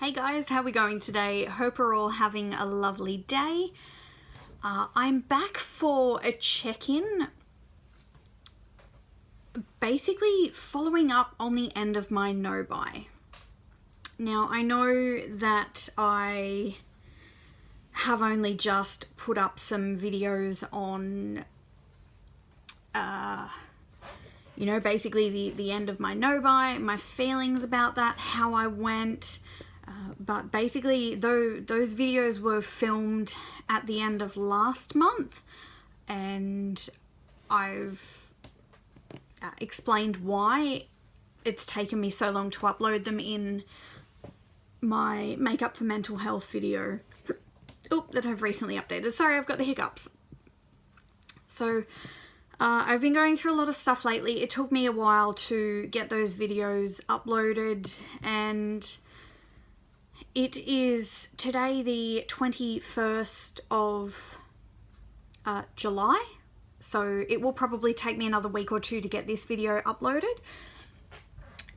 Hey guys, how are we going today? Hope we're all having a lovely day. I'm back for a check-in, basically following up on the end of my no-buy. Now, I know that I have only just put up some videos on, basically the end of my no-buy, my feelings about that, how I went. But basically, those videos were filmed at the end of last month, and I've explained why it's taken me so long to upload them in my Makeup for Mental Health video that I've recently updated. Sorry, I've got the hiccups. So I've been going through a lot of stuff lately. It took me a while to get those videos uploaded, and it is today the 21st of July, so it will probably take me another week or two to get this video uploaded.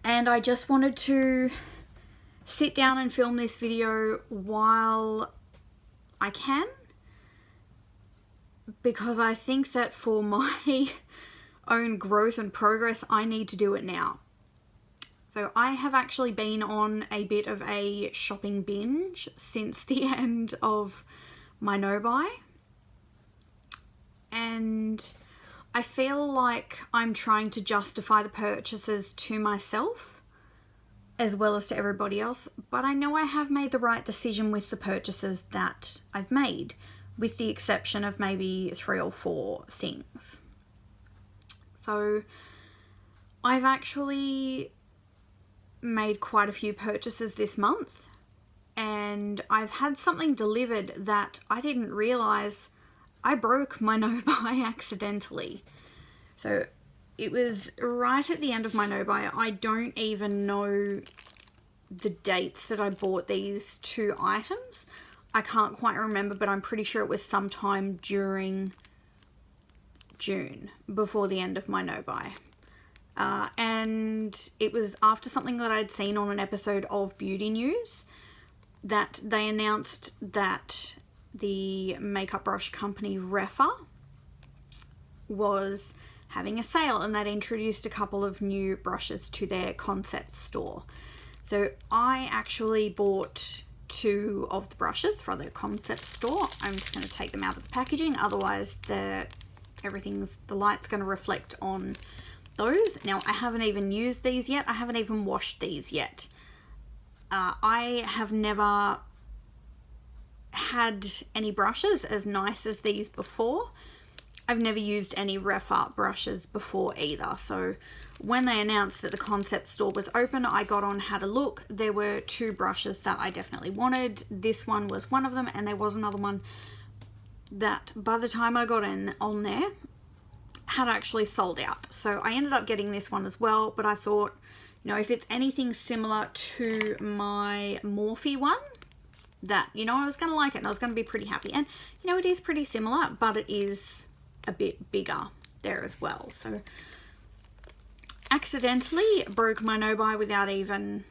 And I just wanted to sit down and film this video while I can, because I think that for my own growth and progress, I need to do it now. So I have actually been on a bit of a shopping binge since the end of my no-buy. And I feel like I'm trying to justify the purchases to myself as well as to everybody else. But I know I have made the right decision with the purchases that I've made, with the exception of maybe 3 or 4 things. So I've actually made quite a few purchases this month, and I've had something delivered that I didn't realize I broke my no-buy accidentally. So it was right at the end of my no-buy. I don't even know the dates that I bought these 2 items. I can't quite remember, but I'm pretty sure it was sometime during June, before the end of my no-buy. And it was after something that I'd seen on an episode of Beauty News, that they announced that the makeup brush company Refa was having a sale, and they'd introduced a couple of new brushes to their concept store. So I actually bought 2 of the brushes from their concept store. I'm just going to take them out of the packaging, otherwise the light's going to reflect on those. Now, I haven't even used these yet. I haven't even washed these yet. I have never had any brushes as nice as these before. I've never used any Refa brushes before either. So when they announced that the concept store was open, I got on, had a look. There were 2 brushes that I definitely wanted. This one was one of them, and there was another one that by the time I got on there had actually sold out. So I ended up getting this one as well, but I thought, if it's anything similar to my Morphe one, that, I was going to like it and I was going to be pretty happy. And, it is pretty similar, but it is a bit bigger there as well. So accidentally broke my no-buy without even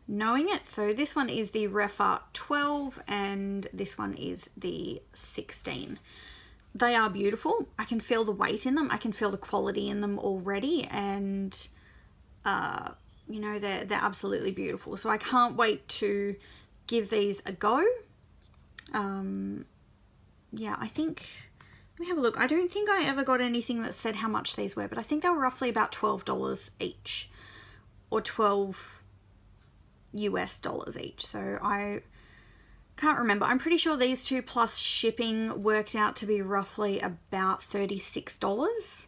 knowing it. So this one is the Refa 12 and this one is the 16. They are beautiful. I can feel the weight in them. I can feel the quality in them already, and they're absolutely beautiful. So I can't wait to give these a go. I think, let me have a look. I don't think I ever got anything that said how much these were, but I think they were roughly about $12 each, or $12 US each. So I can't remember. I'm pretty sure these 2 plus shipping worked out to be roughly about $36.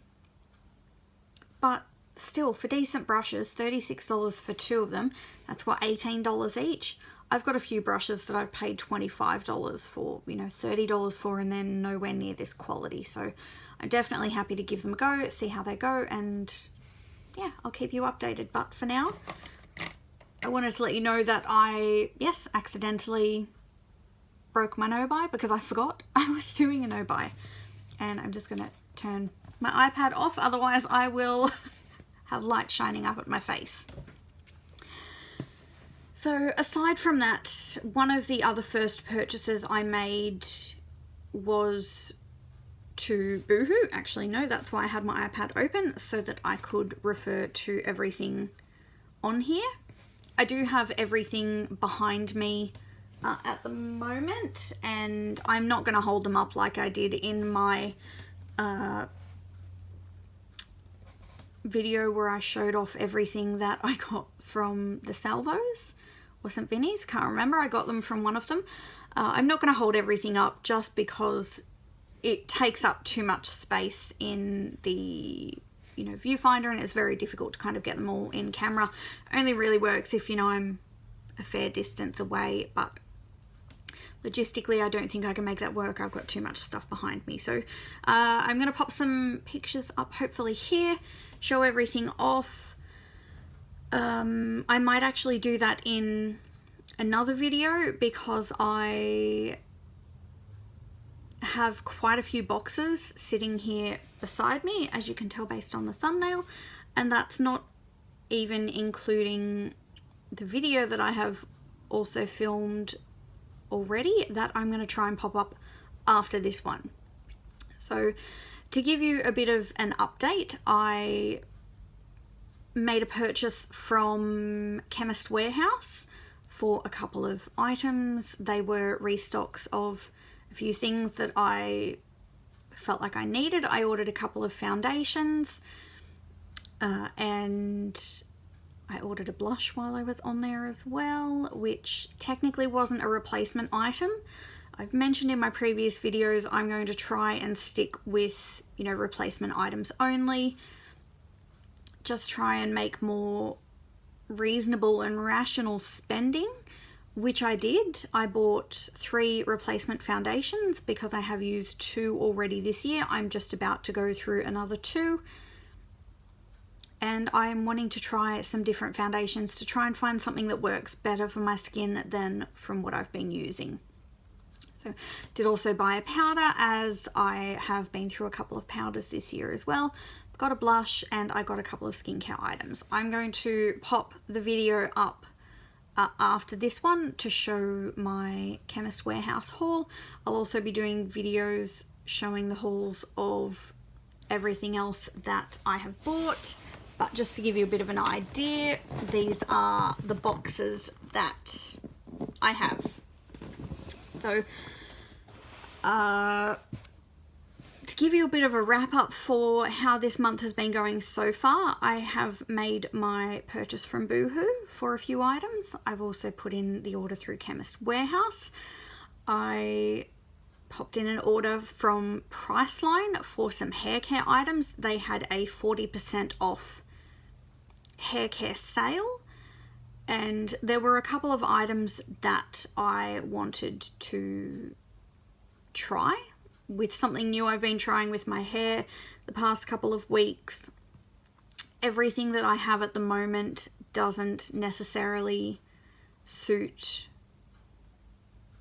But still, for decent brushes, $36 for 2 of them, that's what, $18 each. I've got a few brushes that I've paid $25 for, $30 for, and they're nowhere near this quality. So I'm definitely happy to give them a go, see how they go, and yeah, I'll keep you updated. But for now, I wanted to let you know that I, accidentally broke my no-buy because I forgot I was doing a no-buy. And I'm just going to turn my iPad off, otherwise I will have light shining up at my face. So aside from that, one of the other first purchases I made was to Boohoo. Actually, no, that's why I had my iPad open, so that I could refer to everything on here. I do have everything behind me at the moment, and I'm not going to hold them up like I did in my video where I showed off everything that I got from the Salvos or St. Vinny's, can't remember, I got them from one of them. I'm not going to hold everything up just because it takes up too much space in the viewfinder, and it's very difficult to kind of get them all in camera. Only really works if I'm a fair distance away, but logistically I don't think I can make that work. I've got too much stuff behind me. So I'm going to pop some pictures up hopefully here, show everything off. I might actually do that in another video because I have quite a few boxes sitting here beside me, as you can tell based on the thumbnail, and that's not even including the video that I have also filmed already that I'm going to try and pop up after this one. So to give you a bit of an update, I made a purchase from Chemist Warehouse for a couple of items. They were restocks of a few things that I felt like I needed. I ordered a couple of foundations and I ordered a blush while I was on there as well, which technically wasn't a replacement item. I've mentioned in my previous videos I'm going to try and stick with, replacement items only. Just try and make more reasonable and rational spending, which I did. I bought 3 replacement foundations because I have used 2 already this year. I'm just about to go through another 2. And I'm wanting to try some different foundations to try and find something that works better for my skin than from what I've been using. So did also buy a powder, as I have been through a couple of powders this year as well. Got a blush and I got a couple of skincare items. I'm going to pop the video up after this one to show my Chemist Warehouse haul. I'll also be doing videos showing the hauls of everything else that I have bought. But just to give you a bit of an idea, these are the boxes that I have. So, to give you a bit of a wrap up for how this month has been going so far, I have made my purchase from Boohoo for a few items. I've also put in the order through Chemist Warehouse. I popped in an order from Priceline for some hair care items. They had a 40% off hair care sale, and there were a couple of items that I wanted to try with something new I've been trying with my hair the past couple of weeks. Everything that I have at the moment doesn't necessarily suit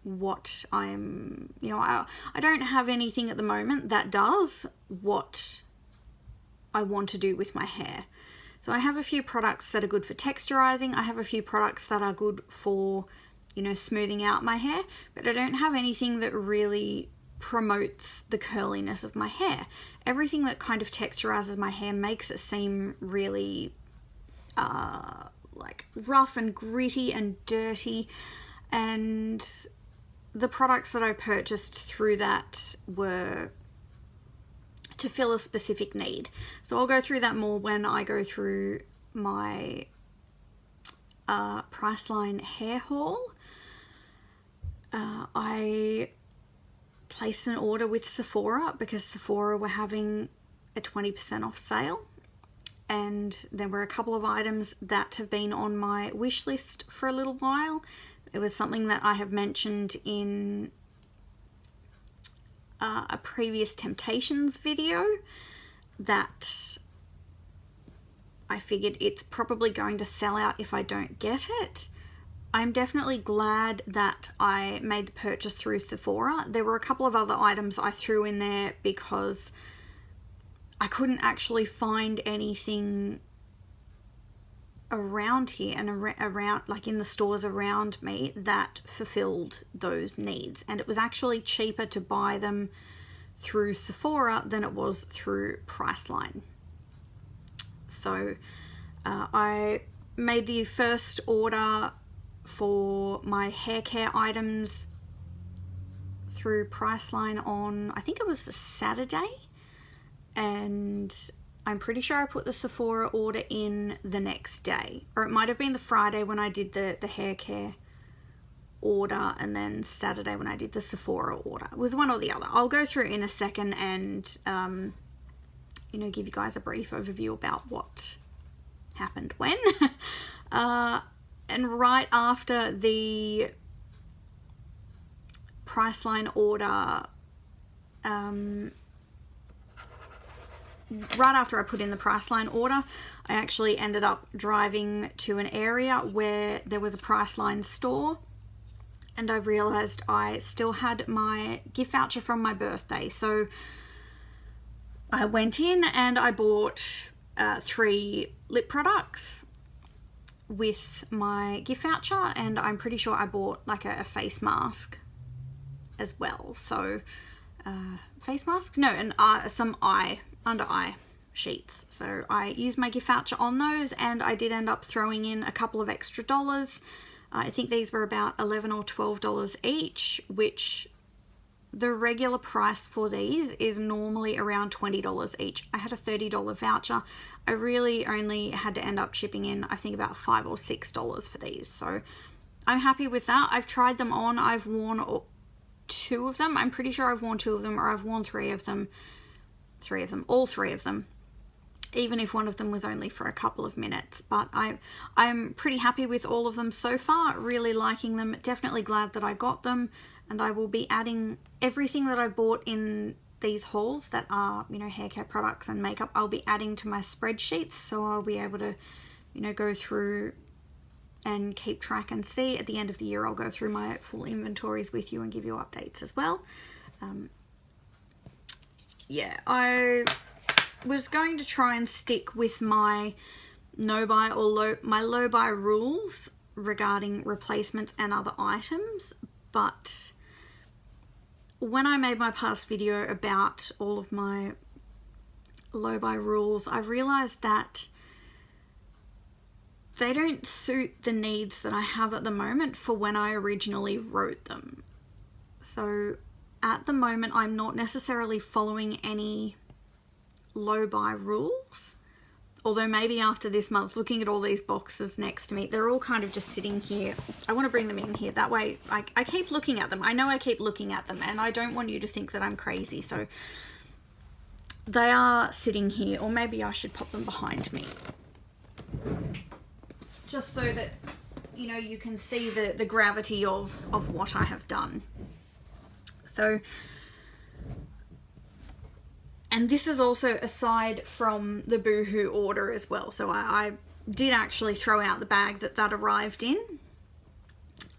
what I'm, I don't have anything at the moment that does what I want to do with my hair. So I have a few products that are good for texturizing. I have a few products that are good for, smoothing out my hair, but I don't have anything that really promotes the curliness of my hair. Everything that kind of texturizes my hair makes it seem really like rough and gritty and dirty, and the products that I purchased through that were to fill a specific need. So I'll go through that more when I go through my Priceline hair haul. I placed an order with Sephora because Sephora were having a 20% off sale, and there were a couple of items that have been on my wish list for a little while. It was something that I have mentioned in a previous Temptations video that I figured it's probably going to sell out if I don't get it. I'm definitely glad that I made the purchase through Sephora. There were a couple of other items I threw in there because I couldn't actually find anything around here and around, like in the stores around me, that fulfilled those needs. And it was actually cheaper to buy them through Sephora than it was through Priceline. So I made the first order for my hair care items through Priceline on, I think it was the Saturday, and I'm pretty sure I put the Sephora order in the next day, or it might have been the Friday when I did the hair care order, and then Saturday when I did the Sephora order. It was one or the other. I'll go through in a second and you know, give you guys a brief overview about what happened when. And right after the Priceline order, right after I put in the Priceline order, I actually ended up driving to an area where there was a Priceline store, and I realized I still had my gift voucher from my birthday. So I went in and I bought 3 lip products with my gift voucher, and I'm pretty sure I bought like a face mask as well. So face masks? No, and some under eye sheets. So I used my gift voucher on those, and I did end up throwing in a couple of extra dollars. I think these were about $11 or $12 each, which the regular price for these is normally around $20 each. I had a $30 voucher. I really only had to end up shipping in, I think, about $5 or $6 for these. So I'm happy with that. I've tried them on. I've worn 2 of them. I'm pretty sure I've worn 2 of them, or I've worn 3 of them. All 3 of them. Even if one of them was only for a couple of minutes. But I'm pretty happy with all of them so far, really liking them. Definitely glad that I got them, and I will be adding everything that I bought in these hauls that are, you know, hair care products and makeup. I'll be adding to my spreadsheets, so I'll be able to, you know, go through and keep track and see. At the end of the year, I'll go through my full inventories with you and give you updates as well. Yeah, I was going to try and stick with my no-buy or low buy rules regarding replacements and other items, but when I made my past video about all of my low buy rules, I realized that they don't suit the needs that I have at the moment for when I originally wrote them. So at the moment, I'm not necessarily following any low buy rules, although maybe after this month, looking at all these boxes next to me, they're all kind of just sitting here. I want to bring them in here, that way I keep looking at them. I know I keep looking at them, and I don't want you to think that I'm crazy, so they are sitting here, or maybe I should pop them behind me, just so that, you know, you can see the gravity of what I have done. So, and this is also aside from the Boohoo order as well. So I did actually throw out the bag that arrived in,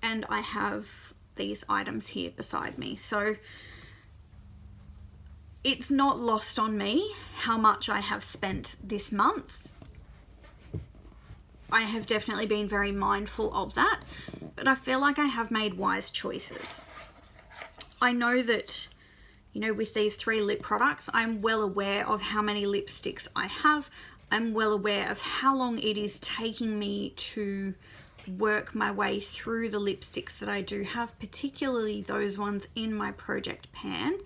and I have these items here beside me. So it's not lost on me how much I have spent this month. I have definitely been very mindful of that, but I feel like I have made wise choices. I know that, you know, with these 3 lip products, I'm well aware of how many lipsticks I have. I'm well aware of how long it is taking me to work my way through the lipsticks that I do have, particularly those ones in my project pan.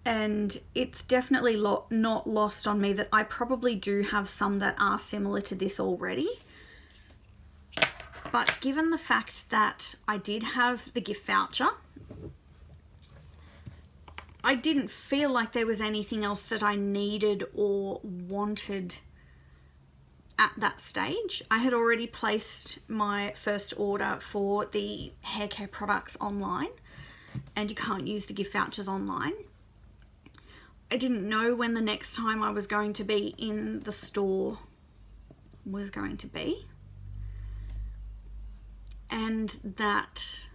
And it's definitely not lost on me that I probably do have some that are similar to this already. But given the fact that I did have the gift voucher, I didn't feel like there was anything else that I needed or wanted at that stage. I had already placed my first order for the hair care products online, and you can't use the gift vouchers online. I didn't know when the next time I was going to be in the store was going to be, and that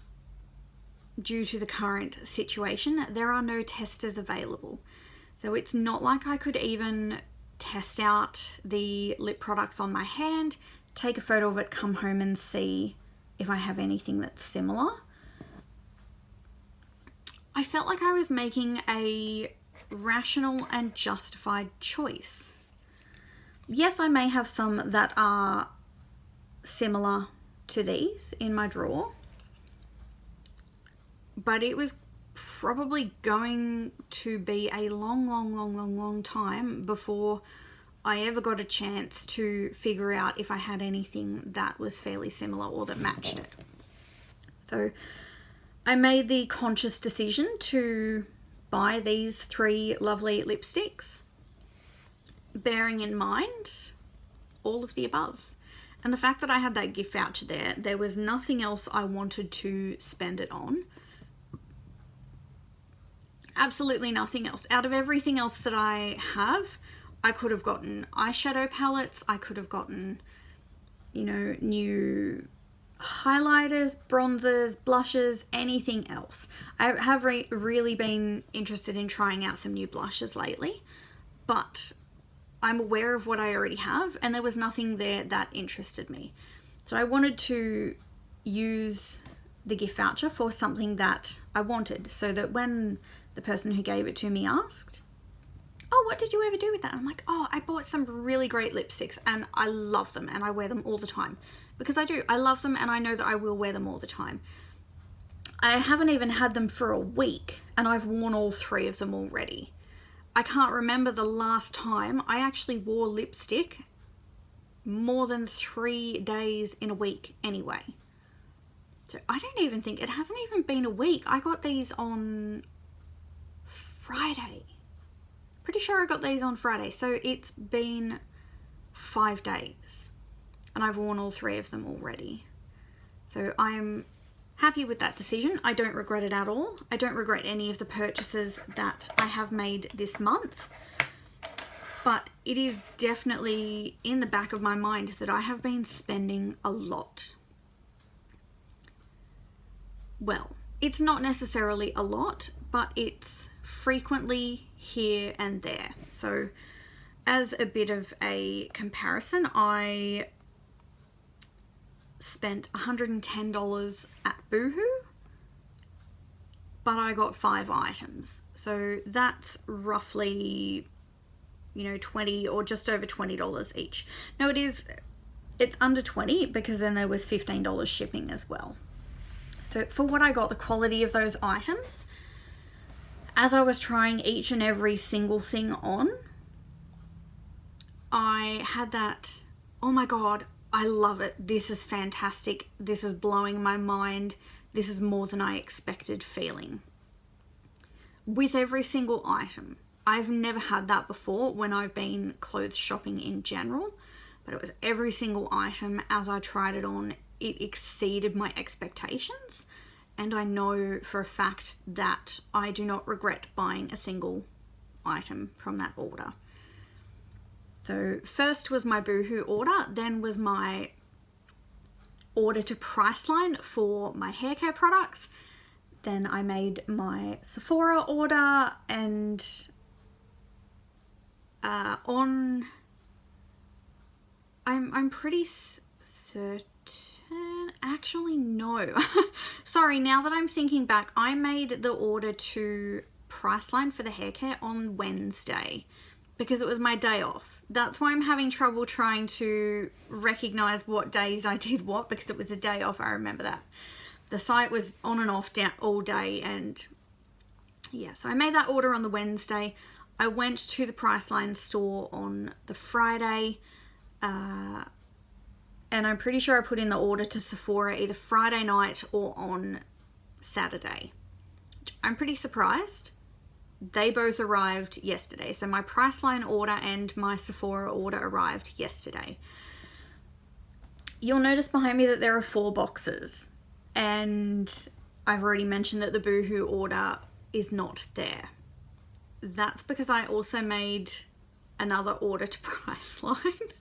due to the current situation, there are no testers available. So it's not like I could even test out the lip products on my hand, take a photo of it, come home and see if I have anything that's similar. I felt like I was making a rational and justified choice. Yes, I may have some that are similar to these in my drawer, but it was probably going to be a long time before I ever got a chance to figure out if I had anything that was fairly similar or that matched it. So I made the conscious decision to buy these 3 lovely lipsticks, bearing in mind all of the above. And the fact that I had that gift voucher there was nothing else I wanted to spend it on. Absolutely nothing else. Out of everything else that I have, I could have gotten eyeshadow palettes, I could have gotten, new highlighters, bronzers, blushes, anything else. I have really been interested in trying out some new blushes lately, but I'm aware of what I already have, and there was nothing there that interested me. So I wanted to use the gift voucher for something that I wanted, so that when the person who gave it to me asked, "Oh, what did you ever do with that?" I'm like, "Oh, I bought some really great lipsticks and I love them and I wear them all the time." Because I do. I love them and I know that I will wear them all the time. I haven't even had them for a week and I've worn all 3 of them already. I can't remember the last time I actually wore lipstick more than 3 days in a week anyway. So I don't even think, it hasn't even been a week. I got these on Friday. Pretty sure I got these on Friday. So it's been 5 days and I've worn all 3 of them already. So I'm happy with that decision. I don't regret it at all. I don't regret any of the purchases that I have made this month. But it is definitely in the back of my mind that I have been spending a lot. Well, it's not necessarily a lot, but it's frequently here and there. So as a bit of a comparison, I spent $110 at Boohoo, but I got 5 items. So that's roughly, $20 or just over $20 each. No, it's under 20 because then there was $15 shipping as well. So for what I got, the quality of those items, as I was trying each and every single thing on, I had that, oh my God, I love it. This is fantastic. This is blowing my mind. This is more than I expected feeling. With every single item. I've never had that before when I've been clothes shopping in general, but it was every single item as I tried it on, it exceeded my expectations. And I know for a fact that I do not regret buying a single item from that order. So first was my Boohoo order, then was my order to Priceline for my hair care products. Then I made my Sephora order, and I'm pretty certain, actually no. Sorry, now that I'm thinking back, I made the order to Priceline for the hair care on Wednesday because it was my day off. That's why I'm having trouble trying to recognize what days I did what, because it was a day off. I remember that. The site was on and off down all day, and yeah, so I made that order on the Wednesday. I went to the Priceline store on the Friday, and I'm pretty sure I put in the order to Sephora either Friday night or on Saturday. I'm pretty surprised. They both arrived yesterday. So my Priceline order and my Sephora order arrived yesterday. You'll notice behind me that there are 4 boxes, and I've already mentioned that the Boohoo order is not there. That's because I also made another order to Priceline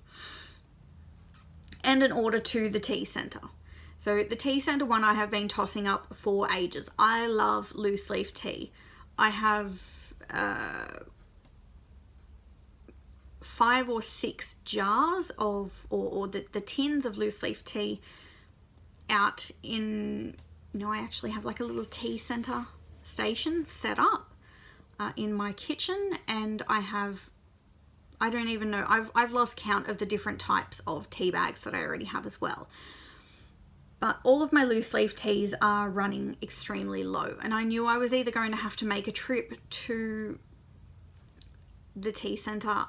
and an order to the tea centre. So the tea centre one I have been tossing up for ages. I love loose leaf tea. I have 5 or 6 jars of, or the tins of loose leaf tea out in, I actually have like a little tea center station set up in my kitchen, and I don't even know, I've lost count of the different types of tea bags that I already have as well. But all of my loose leaf teas are running extremely low, and I knew I was either going to have to make a trip to the tea center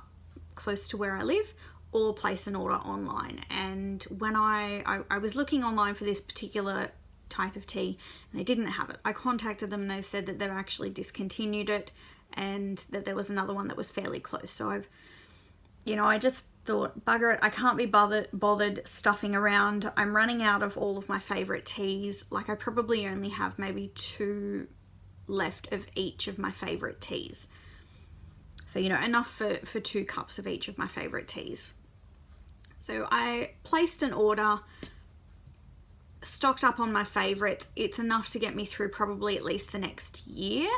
close to where I live or place an order online. And when I was looking online for this particular type of tea and they didn't have it, I contacted them and they said that they've actually discontinued it and that there was another one that was fairly close. So I just thought, bugger it, I can't be bothered stuffing around. I'm running out of all of my favorite teas. Like, I probably only have maybe 2 left of each of my favorite teas. So, enough for 2 cups of each of my favorite teas. So I placed an order, stocked up on my favorites. It's enough to get me through probably at least the next year.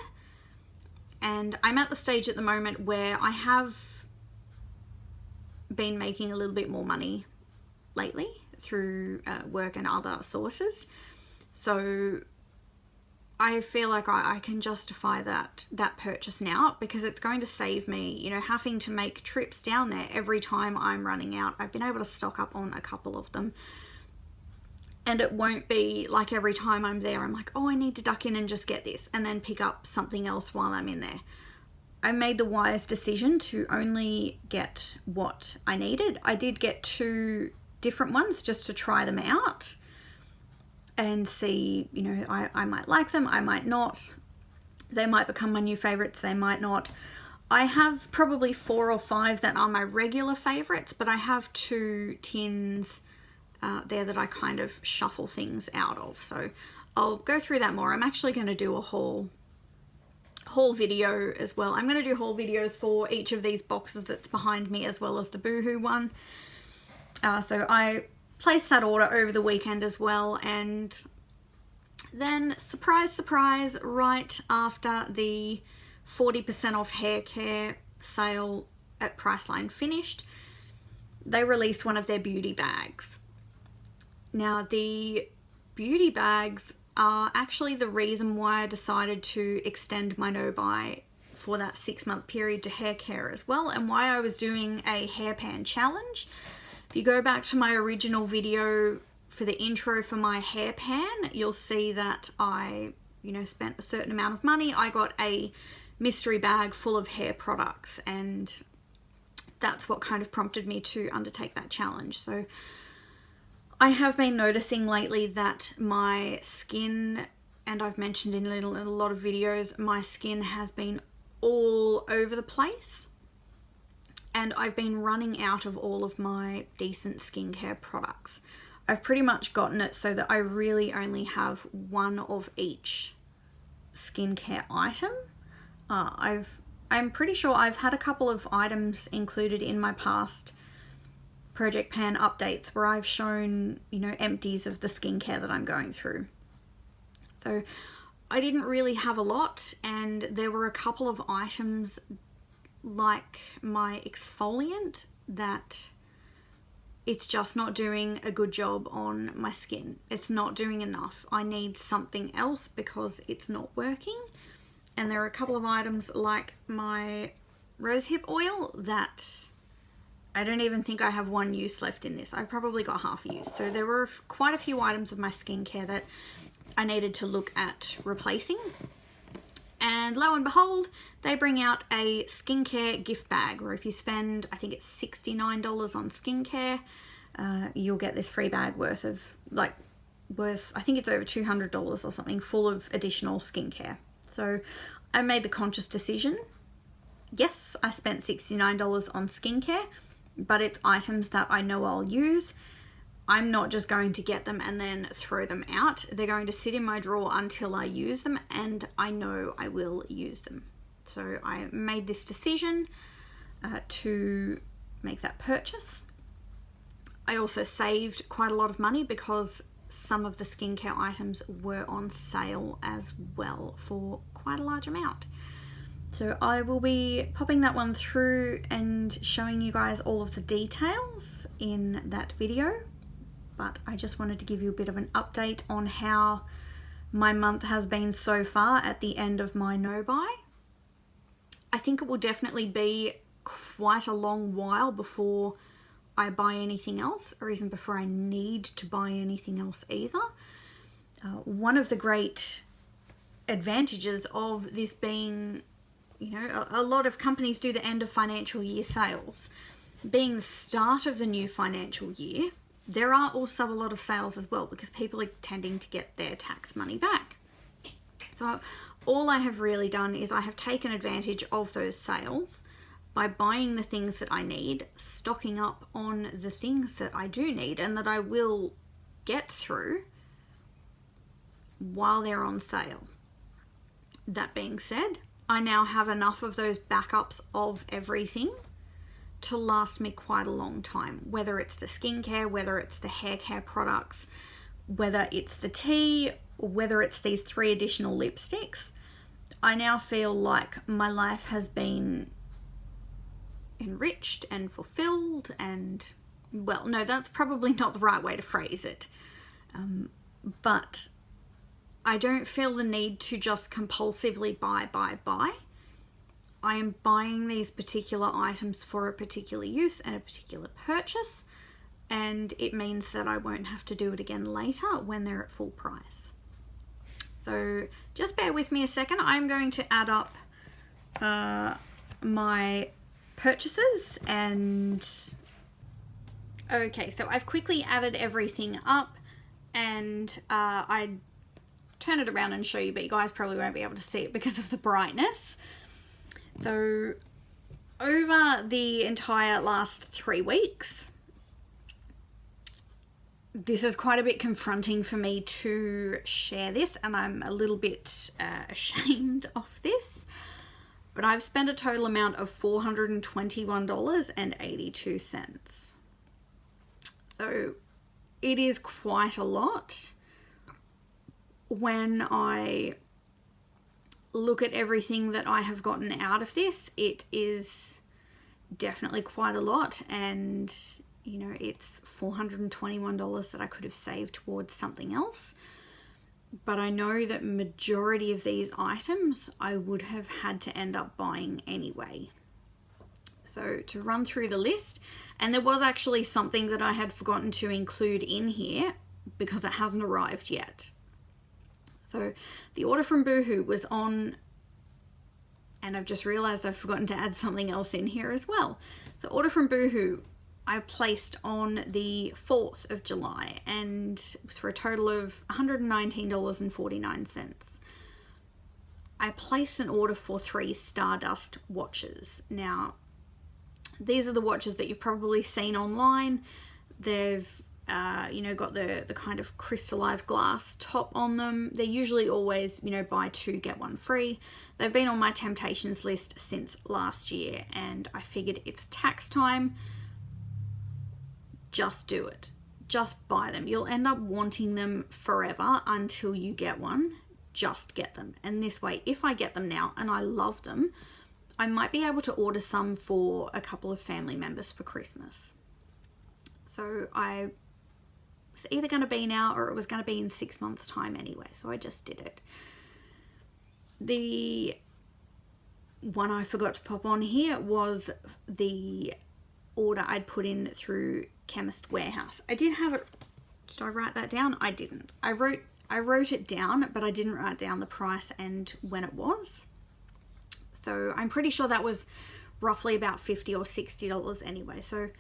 And I'm at the stage at the moment where I have been making a little bit more money lately through work and other sources. So I feel like I can justify that purchase now, because it's going to save me, having to make trips down there every time I'm running out. I've been able to stock up on a couple of them. And it won't be like every time I'm there, I'm like, oh, I need to duck in and just get this, and then pick up something else while I'm in there. I made the wise decision to only get what I needed. I did get 2 different ones just to try them out and see, I might like them, I might not. They might become my new favorites, they might not. I have probably 4 or 5 that are my regular favorites, but I have 2 tins there that I kind of shuffle things out of. So I'll go through that more. I'm actually going to do a haul video as well. I'm going to do haul videos for each of these boxes that's behind me, as well as the Boohoo one. So I placed that order over the weekend as well, and then surprise, surprise, right after the 40% off hair care sale at Priceline finished, they released one of their beauty bags. Now, the beauty bags are actually the reason why I decided to extend my no-buy for that 6-month period to hair care as well, and why I was doing a hairpan challenge. If you go back to my original video for the intro for my hairpan, you'll see that I, spent a certain amount of money. I got a mystery bag full of hair products, and that's what kind of prompted me to undertake that challenge. So I have been noticing lately that my skin, and I've mentioned in a lot of videos, my skin has been all over the place, and I've been running out of all of my decent skincare products. I've pretty much gotten it so that I really only have one of each skincare item. I'm pretty sure I've had a couple of items included in my past Project Pan updates where I've shown, empties of the skincare that I'm going through. So I didn't really have a lot, and there were a couple of items like my exfoliant that it's just not doing a good job on my skin. It's not doing enough. I need something else because it's not working. And there are a couple of items like my rosehip oil that I don't even think I have 1 use left in this. I probably got half a use. So there were quite a few items of my skincare that I needed to look at replacing. And lo and behold, they bring out a skincare gift bag, where if you spend, I think it's $69 on skincare, you'll get this free bag worth, I think it's over $200 or something, full of additional skincare. So I made the conscious decision. Yes, I spent $69 on skincare, but it's items that I know I'll use. I'm not just going to get them and then throw them out. They're going to sit in my drawer until I use them, and I know I will use them. So I made this decision to make that purchase. I also saved quite a lot of money because some of the skincare items were on sale as well for quite a large amount. So I will be popping that one through and showing you guys all of the details in that video. But I just wanted to give you a bit of an update on how my month has been so far at the end of my no buy. I think it will definitely be quite a long while before I buy anything else, or even before I need to buy anything else either. One of the great advantages of this being, you know, a lot of companies do the end of financial year sales. Being the start of the new financial year, there are also a lot of sales as well because people are tending to get their tax money back. So all I have really done is I have taken advantage of those sales by buying the things that I need, stocking up on the things that I do need and that I will get through while they're on sale. That being said, I now have enough of those backups of everything to last me quite a long time, whether it's the skincare, whether it's the hair care products, whether it's the tea, or whether it's these 3 additional lipsticks. I now feel like my life has been enriched and fulfilled and, well, no, that's probably not the right way to phrase it. But I don't feel the need to just compulsively buy. I am buying these particular items for a particular use and a particular purchase, and it means that I won't have to do it again later when they're at full price. So just bear with me a second. I'm going to add up my purchases, and okay, so I've quickly added everything up, and I turn it around and show you, but you guys probably won't be able to see it because of the brightness. So over the entire last 3 weeks, this is quite a bit confronting for me to share this, and I'm a little bit ashamed of this, but I've spent a total amount of $421.82. So it is quite a lot. When I look at everything that I have gotten out of this, it is definitely quite a lot, and you know, it's $421 that I could have saved towards something else. But I know that majority of these items I would have had to end up buying anyway. So to run through the list, and there was actually something that I had forgotten to include in here because it hasn't arrived yet. So the order from Boohoo was on, and I've just realized I've forgotten to add something else in here as well. So order from Boohoo I placed on the 4th of July, and it was for a total of $119.49. I placed an order for 3 Stardust watches. Now, these are the watches that you've probably seen online. They've you know, got the kind of crystallized glass top on them. They're usually always, you know, buy 2 get 1 free. They've been on my temptations list since last year, and I figured it's tax time. Just do it. Just buy them. You'll end up wanting them forever until you get one. Just get them. And this way, if I get them now and I love them, I might be able to order some for a couple of family members for Christmas. So I was either going to be now or it was going to be in 6 months' time anyway. So I just did it. The one I forgot to pop on here was the order I'd put in through Chemist Warehouse. I did have it. Did I write that down? I didn't. I wrote it down, but I didn't write down the price and when it was. So I'm pretty sure that was roughly about $50 or $60 anyway. So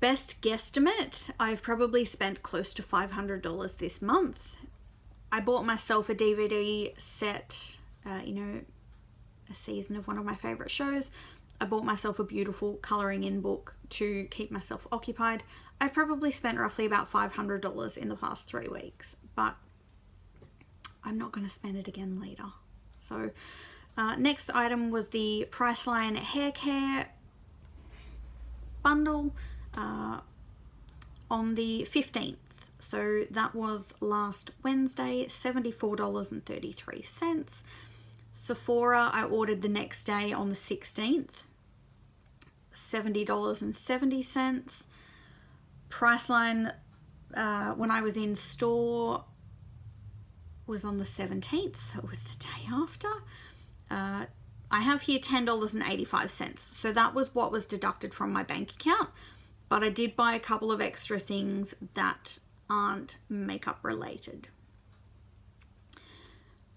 best guesstimate, I've probably spent close to $500 this month. I bought myself a DVD set, you know, a season of one of my favorite shows. I bought myself a beautiful colouring in book to keep myself occupied. I probably spent roughly about $500 in the past 3 weeks, but I'm not going to spend it again later. So next item was the Priceline hair care bundle on the 15th. So that was last Wednesday, $74.33. Sephora, I ordered the next day on the 16th, $70.70. Priceline, when I was in store, was on the 17th, so it was the day after. I have here $10.85, so that was what was deducted from my bank account, but I did buy a couple of extra things that aren't makeup related.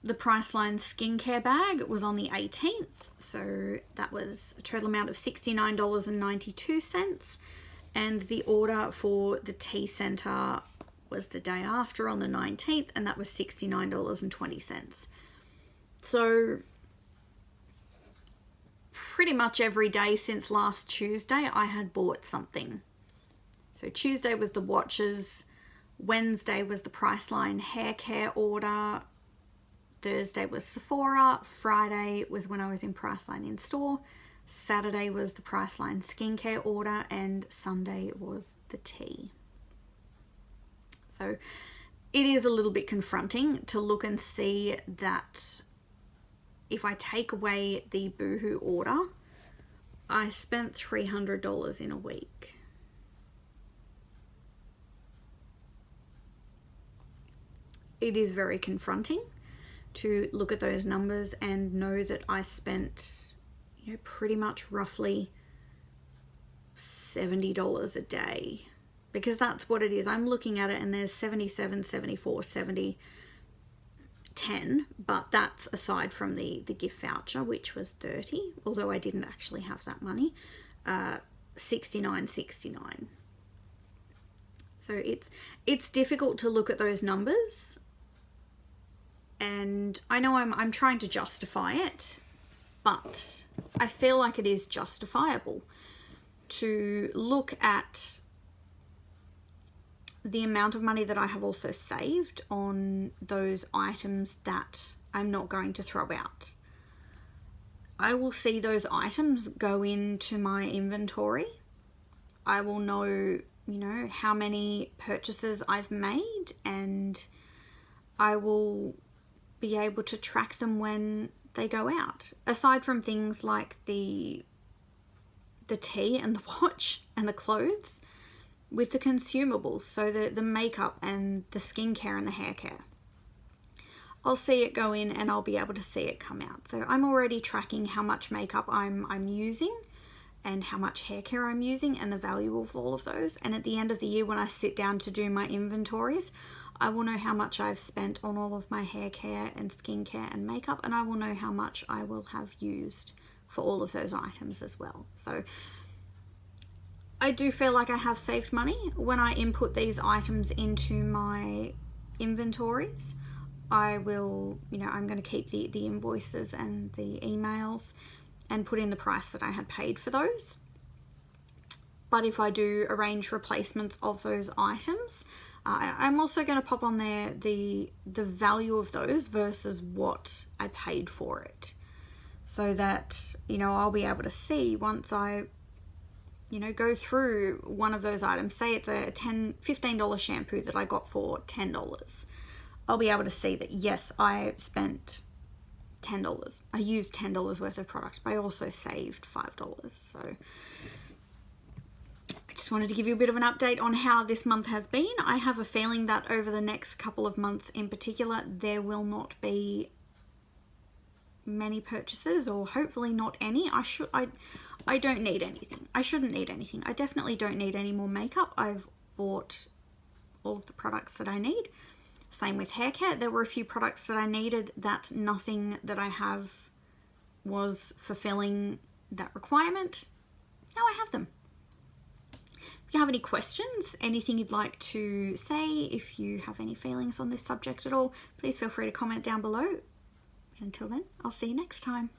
The Priceline skincare bag was on the 18th, so that was a total amount of $69.92, and the order for the tea center was the day after on the 19th, and that was $69.20. So pretty much every day since last Tuesday I had bought something. So Tuesday was the watches, Wednesday was the Priceline hair care order, Thursday was Sephora, Friday was when I was in Priceline in store, Saturday was the Priceline skincare order, and Sunday was the tea. So it is a little bit confronting to look and see that if I take away the Boohoo order, I spent $300 in a week. It is very confronting to look at those numbers and know that I spent, pretty much roughly $70 a day, because that's what it is. I'm looking at it and there's 77, 74, 70, 10, but that's aside from the gift voucher, which was 30, although I didn't actually have that money, 69.69. So it's difficult to look at those numbers, and I know I'm trying to justify it, but I feel like it is justifiable to look at the amount of money that I have also saved on those items that I'm not going to throw out. I will see those items go into my inventory. I will know, how many purchases I've made, and I will be able to track them when they go out. Aside from things like the tea and the watch and the clothes, with the consumables, so the makeup and the skincare and the hair care, I'll see it go in and I'll be able to see it come out. So I'm already tracking how much makeup I'm using and how much hair care I'm using and the value of all of those. And at the end of the year, when I sit down to do my inventories, I will know how much I've spent on all of my hair care and skincare and makeup, and I will know how much I will have used for all of those items as well. So I do feel like I have saved money when I input these items into my inventories. I will, I'm going to keep the invoices and the emails and put in the price that I had paid for those. But if I do arrange replacements of those items, I'm also going to pop on there the value of those versus what I paid for it, so that, I'll be able to see once I go through one of those items. Say it's a $15 shampoo that I got for $10. I'll be able to see that, yes, I spent $10. I used $10 worth of product, but I also saved $5. So I just wanted to give you a bit of an update on how this month has been. I have a feeling that over the next couple of months in particular, there will not be many purchases, or hopefully not any. I don't need anything. I shouldn't need anything. I definitely don't need any more makeup. I've bought all of the products that I need. Same with hair care. There were a few products that I needed that nothing that I have was fulfilling that requirement. Now I have them. If you have any questions, anything you'd like to say, if you have any feelings on this subject at all, please feel free to comment down below. Until then, I'll see you next time.